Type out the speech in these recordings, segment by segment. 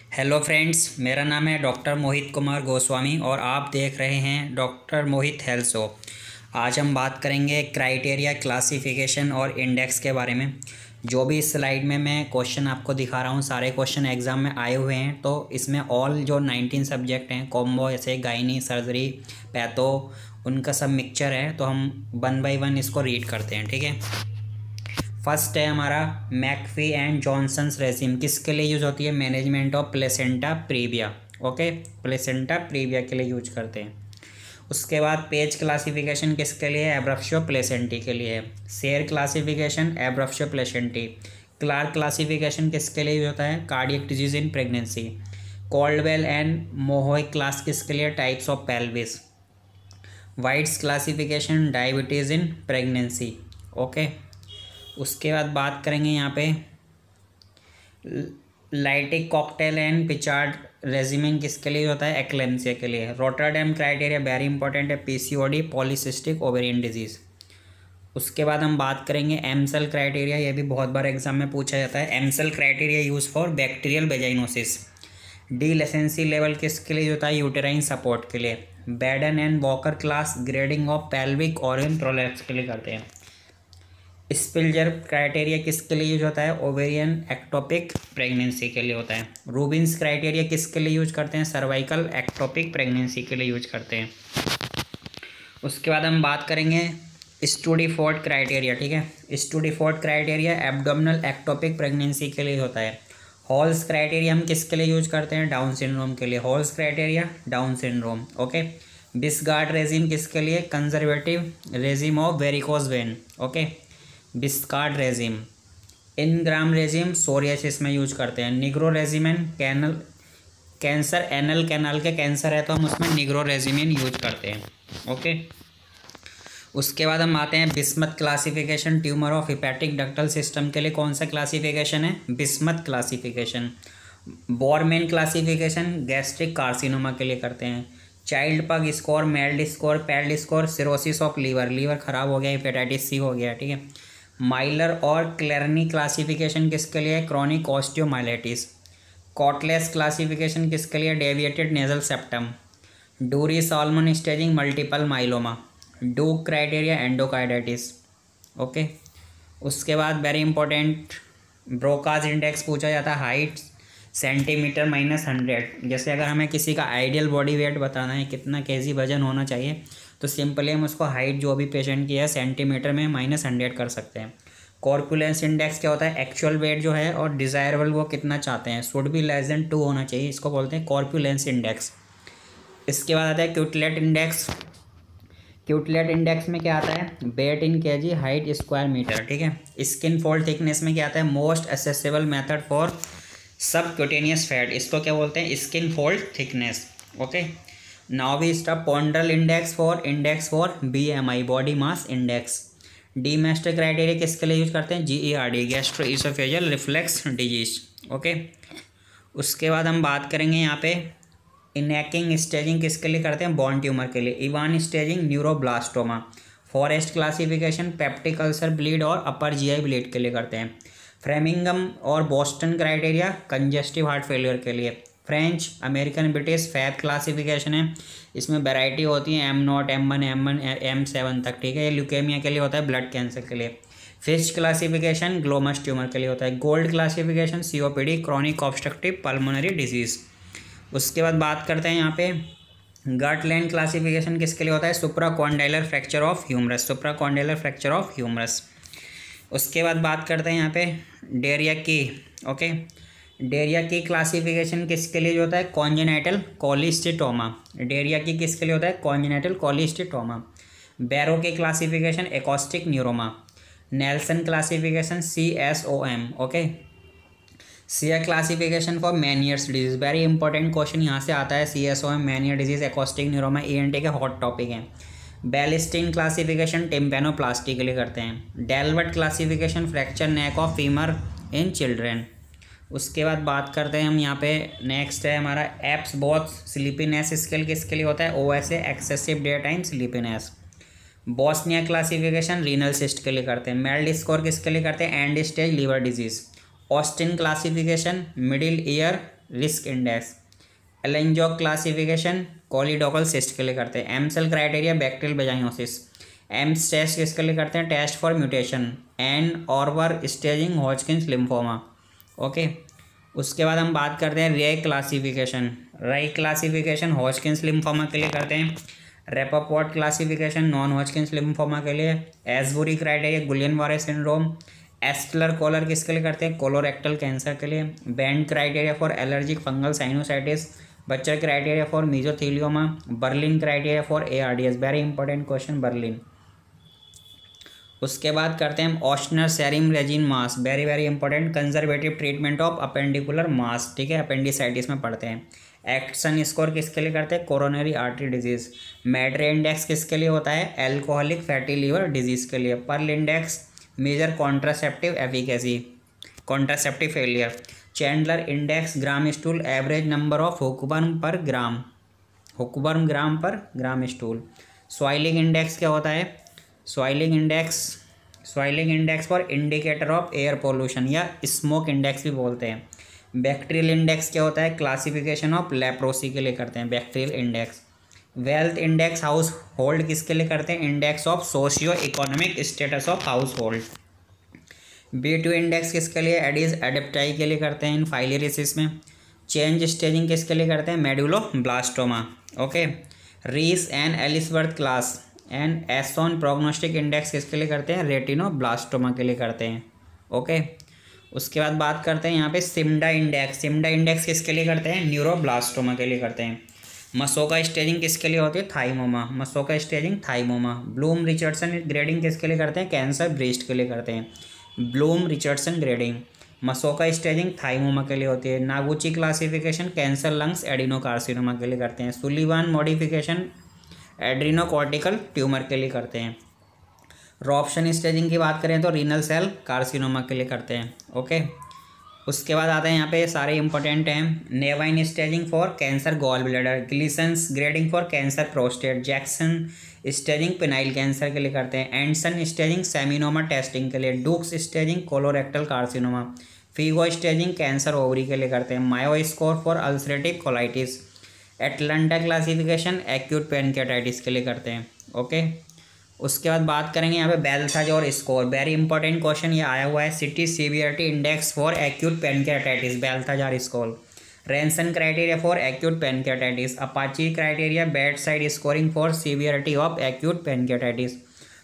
Hello friends, मेरा नाम है डॉक्टर मोहित कुमार गोस्वामी और आप देख रहे हैं डॉक्टर मोहित हेल्थ शो। आज हम बात करेंगे क्राइटेरिया, क्लासिफिकेशन और इंडेक्स के बारे में। जो भी इस स्लाइड में मैं क्वेश्चन आपको दिखा रहा हूँ, सारे क्वेश्चन एग्ज़ाम में आए हुए हैं। तो इसमें ऑल जो 19 सब्जेक्ट हैं कॉम्बो, जैसे गायनी, सर्जरी, पैथो, उनका सब मिक्सचर है। तो हम वन बाय वन इसको रीड करते हैं, ठीक है। फर्स्ट है हमारा मैकफी एंड जॉनसन्स रेजिम। किसके लिए यूज होती है? Management of placenta previa. Okay, placenta previa के लिए यूज करते हैं। उसके बाद पेज क्लासिफिकेशन किसके लिए? एब्रप्शियो प्लेसेंटी के लिए है। Sher classification abruptio placentae. Clarke classification किसके लिए यूज होता है? Cardiac disease in pregnancy. Caldwell and Moloy class किसके लिए? Types of pelvis. White's classification diabetes in pregnancy. Okay, उसके बाद बात करेंगे यहाँ पे lytic cocktail and Pritchard regimen किसके लिए होता है? एक्लेम्सिया के लिए। रोटरडैम क्राइटेरिया वेरी इंपॉर्टेंट है, पीसीओडी, पॉलीसिस्टिक ओवेरियन डिजीज। उसके बाद हम बात करेंगे एमसेल क्राइटेरिया। ये भी बहुत बार एग्जाम में पूछा जाता है। Amsel criteria use for bacterial vaginosis. De Lancey level किसके लिए होता है? यूटेराइन सपोर्ट के लिए। Baden and Walker class grading of pelvic organ prolapse के लिए करते हैं। स्पिल्जर क्राइटेरिया किसके लिए यूज होता है? ओवेरियन एक्टोपिक प्रेगनेंसी के लिए होता है। रूबिन्स क्राइटेरिया किसके लिए यूज करते हैं? सर्वाइकल एक्टोपिक प्रेगनेंसी के लिए यूज करते हैं। उसके बाद हम बात करेंगे स्टूडीफोर्ड क्राइटेरिया, ठीक है। स्टूडीफोर्ड क्राइटेरिया एब्डोमिनल एक्टोपिक प्रेगनेंसी के लिए होता है। हॉल्स क्राइटेरिया हम किसके लिए यूज करते हैं? डाउन सिंड्रोम के लिए। Hall's criteria Down syndrome. Okay, Bisgaard regime किसके लिए? Conservative regime of varicose vein. Okay, Bisgaard regime. Ingram regime psoriasis में यूज करते हैं। Nigro regimen cancer, anal canal के कैंसर है तो हम उसमें निग्रो रेजिमेन यूज करते हैं। ओके, उसके बाद हम आते हैं Bismuth classification, tumour of hepatic ductal system के लिए कौन सा क्लासिफिकेशन है? Bismuth classification. Borrmann classification gastric carcinoma के लिए करते हैं। Child Pugh score, MELD score, PELD score cirrhosis of liver, liver खराब हो गया, हेपेटाइटिस सी हो गया, ठीक है। माइलर और क्लेरनी क्लासिफिकेशन किसके लिए? Chronic osteomyelitis. कॉटलेस क्लासिफिकेशन किसके लिए? Deviated nasal septum. Durie Salmon staging multiple myeloma. Duke criteria endocarditis. Okay, उसके बाद वेरी इंपॉर्टेंट ब्रोकाज इंडेक्स पूछा जाता है। Height centimetre -100। जैसे अगर हमें किसी का आइडियल बॉडी वेट बताना है, कितना केजी वजन होना चाहिए, तो सिंपली हम उसको हाइट जो भी पेशेंट की है सेंटीमीटर में -100 कर सकते हैं। कॉर्पुलेंस इंडेक्स क्या होता है? एक्चुअल वेट जो है और डिज़ायरेबल वो कितना चाहते हैं, शुड बी लेस देन 2 होना चाहिए, इसको बोलते हैं कॉर्पुलेंस इंडेक्स। इसके बाद आता है क्यूटलेट इंडेक्स। क्यूटलेट इंडेक्स में क्या आता है? Weight in kg, height square metre, ठीक है। स्किन फोल्ड थिकनेस में क्या आता है? Most accessible method for subcutaneous fat, इसको क्या बोलते हैं? Skin fold thickness. Okay, now we stop ponderal index for BMI, body mass index. DeMeester criteria किसके लिए यूज करते हैं? GERD, gastroesophageal reflux disease. Okay, उसके बाद हम बात करेंगे यहाँ पे इनैकिंग स्टेजिंग किसके लिए करते हैं? बॉन ट्यूमर के लिए। Ivan staging neuroblastoma. Forest classification peptic ulcer bleed और अपर GI ब्लीड के लिए करते हैं। फ्रेमिंगम और Boston criteria congestive heart failure के लिए। French, American, British FAB classification है, इसमें वैरायटी होती है M0, M1, M7 तक, ठीक है। ये ल्यूकेमिया के लिए होता है, ब्लड कैंसर के लिए। फिश क्लासिफिकेशन ग्लोमस ट्यूमर के लिए होता है। Gold classification COPD, chronic obstructive pulmonary disease. उसके बाद बात करते हैं यहाँ पे गर्टलैंड क्लासिफिकेशन किसके लिए होता है? Supracondylar fracture of humerus, supracondylar fracture of humerus. उसके बाद बात करते हैं यहाँ पे डेरिया की। ओके, डेरिया की क्लासिफिकेशन किसके लिए जो होता है? कॉन्जेनाइटल कॉलिस्टिटोमा। डेरिया की किसके लिए होता है? Congenital cholesteatoma. बैरो की classification acoustic neuroma. Nelson classification CSOM। Okay, Sear classification for Meniere's disease, very important question यहाँ से आता है। CSOM, Meniere disease, acoustic neuroma, ENT के हॉट टॉपिक हैं। बेलिस्टीन क्लासिफिकेशन टिम्पेनोप्लास्टी के लिए करते हैं। Delbet classification fracture neck of femur in children. उसके बाद बात करते हैं हम यहाँ पे, नेक्स्ट है हमारा एप्स बॉथ स्लीपीनेस स्केल किसके लिए होता है? OSA, excessive day time sleepiness. Bosnia classification renal cyst के लिए करते हैं। मेल्ड स्कोर किसके लिए करते हैं? End stage liver disease. Austin classification middle ear risk index. Alonso classification choledochal cyst के लिए करते हैं। Amsel criteria bacterial vaginosis. Ames test किसके लिए करते हैं? Test for mutation. एंड ऑर्वर स्टेजिंग हॉजकिंस लिम्फोमा। ओके, उसके बाद हम बात करते हैं रे क्लासिफिकेशन। रे क्लासिफिकेशन हॉजकिंस लिम्फोमा के लिए करते हैं। Rappaport classification non Hodgkin's lymphoma के लिए। Asbury criteria Guillain Barre syndrome. Astler Coller किसके लिए करते हैं? कोलोरेक्टल कैंसर के लिए। Bent criteria for allergic fungal sinusitis. Butchart criteria for mesothelioma. Berlin criteria for ARDS। Very important question Berlin. उसके बाद करते हैं हम Ochsner Sherren regimen mass. Very very important conservative treatment of appendicular mass. ठीक है, appendicitis में पढ़ते हैं। एक्शन स्कोर किसके लिए करते हैं? Coronary artery disease. Maddrey index किसके लिए होता है? एल्कोहलिक फैटी लीवर डिजीज के लिए। Pearl index measure contraceptive efficacy, contraceptive failure. Chandler index gram stool average number of hookworm per gram, हुकबर्म ग्राम पर ग्राम स्टूल। स्वाइलिंग इंडेक्स क्या होता है? Soiling index for indicator of air pollution या स्मोक इंडेक्स भी बोलते हैं। बैक्टीरियल इंडेक्स क्या होता है? क्लासिफिकेशन ऑफ लेप्रोसी के लिए करते हैं bacterial index. Wealth index household किसके लिए करते हैं? Index of socio economic status of household. B2 index किसके लिए? एडिस एडेप्टाई के लिए करते हैं इन फाइलेरिसिस में। चेंज स्टेजिंग किसके लिए करते हैं? Medulloblastoma. Okay, Reese and Ellsworth class and Essen prognostic index किसके लिए करते हैं? रेटिनोब्लास्टोमा के लिए करते हैं। ओके, उसके बाद बात करते हैं यहाँ पे सिमडा इंडेक्स। सिमडा इंडेक्स किसके लिए करते हैं? न्यूरोब्लास्टोमा के लिए करते हैं। मसोका स्टेजिंग किसके लिए होती है? Thymoma. Masaoka staging thymoma. Bloom Richardson grading किसके लिए करते हैं? कैंसर ब्रेस्ट के लिए करते हैं। Bloom Richardson grading. Masaoka staging thymoma के लिए होती है। Noguchi classification cancer lungs adenocarcinoma के लिए करते हैं। सुलिवान मॉडिफिकेशन एड्रीनोकॉर्टिकल ट्यूमर के लिए करते हैं। रॉप्शन स्टेजिंग की बात करें तो रीनल सेल कार्सिनोमा के लिए करते हैं। ओके, उसके बाद आते हैं यहाँ पे सारे इंपॉर्टेंट हैं। Nevin staging for cancer gallbladder. Gleason's grading for cancer prostate. Jackson staging penile cancer के लिए करते हैं। एंडसन स्टेजिंग सेमिनोमा टेस्टिंग के लिए। Dukes staging colorectal carcinoma. FIGO staging cancer ovary के लिए करते हैं। Mayo score for ulcerative colitis. Atlanta classification acute pancreatitis के लिए करते हैं। ओके, उसके बाद बात करेंगे यहाँ पे Balthazar score. Very important question ये आया हुआ है। CT severity index for acute pancreatitis Balthazar score. Ranson criteria for acute pancreatitis. APACHE criteria bedside scoring for severity of acute pancreatitis.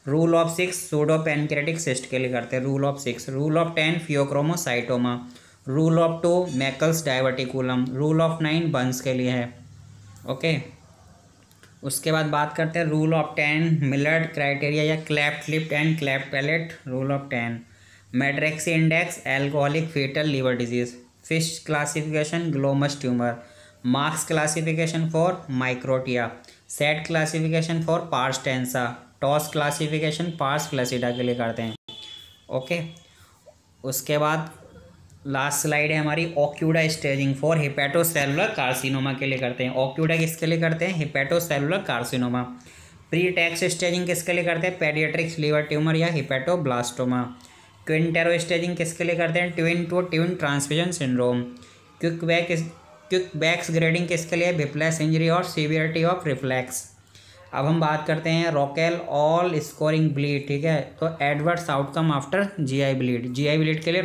Rule of 6 pseudo pancreatic cyst के लिए करते हैं। Rule of 6। Rule of 10 pheochromocytoma. Rule of 2 Meckel's diverticulum. Rule of 9 burns के लिए है। Okay, उसके बाद बात करते हैं रूल ऑफ 10 मिलर्ड क्राइटेरिया या cleft lip and cleft palate. Rule of 10 Maddrey's index alcoholic fatty liver disease. Fisch classification glomus tumour. Marx classification for microtia. Sade classification for pars tensa. Tos classification pars flaccida के लिए करते हैं। Okay, उसके बाद last slide है हमारी ओक्यूडा staging for हिपेटोसेलुलर carcinoma के लिए करते हैं। ओक्यूडा किसके लिए करते हैं? हिपेटोसेलुलर कार्सिनोमा। प्री टैक्स स्टेजिंग किसके लिए करते हैं? पेडियाट्रिक्स लीवर ट्यूमर या हिपेटोब्लास्टोमा। क्विंटेरो स्टेजिंग किसके लिए करते हैं? Twin to twin transfusion syndrome. Quebec grading किसके लिए? विप्लेस इंजरी और सीवियरिटी ऑफ रिफ्लेक्स। अब हम बात करते हैं रॉकेल ऑल स्कोरिंग ब्लीड। ठीक है, तो adverse outcome after GI bleed. GI bleed के लिए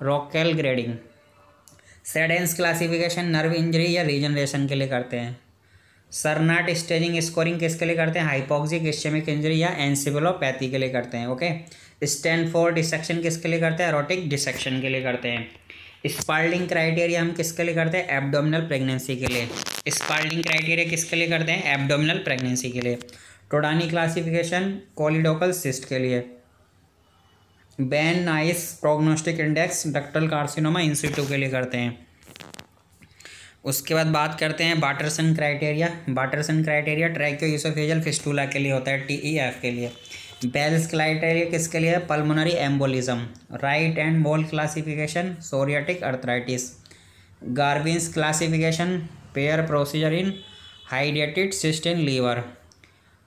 रॉकेल ग्रेडिंग। सेडेंस क्लासिफिकेशन नर्व इंजरी या रीजनरेशन के लिए करते हैं। सरनाट स्टेजिंग स्कोरिंग किसके लिए करते हैं? हाइपोक्सिक इस्चेमिक इंजरी या एंसिबलोपैथी के लिए करते हैं। ओके, स्टैनफोर्ड डिसेक्शन किसके लिए करते हैं? एरोटिक डिसेक्शन के लिए करते हैं। स्पार्लिंग क्राइटेरिया हम किसके लिए करते हैं? एब्डोमिनल प्रेगनेंसी के लिए। स्पार्लिंग क्राइटेरिया किसके लिए करते हैं? एब्डोमिनल प्रेगनेंसी के लिए। टोडानी क्लासिफिकेशन कोलिडोकल सिस्ट के लिए। Ban nice prognostic index ductal carcinoma इन सिटू के लिए करते हैं। उसके बाद बात करते हैं बाटरसन क्राइटेरिया। बाटरसन क्राइटेरिया ट्रैकियोइसोफेजियल फिस्टुला के लिए होता है, TEF के लिए। बेल्स क्राइटेरिया किसके लिए? Pulmonary embolism. Wright and Moll classification psoriatic arthritis. Gharbi's classification PAIR procedure in हाइड्रेटेड cyst in liver.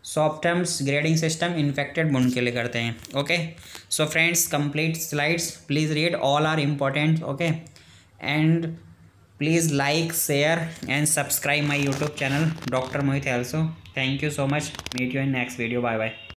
Southampton grading system infected wound के लिए करते हैं। Okay, so friends complete slides please read all are important. Okay, and Please like, share and subscribe my YouTube channel, Dr. Mohit also. Thank you so much. Meet you in next video. Bye bye.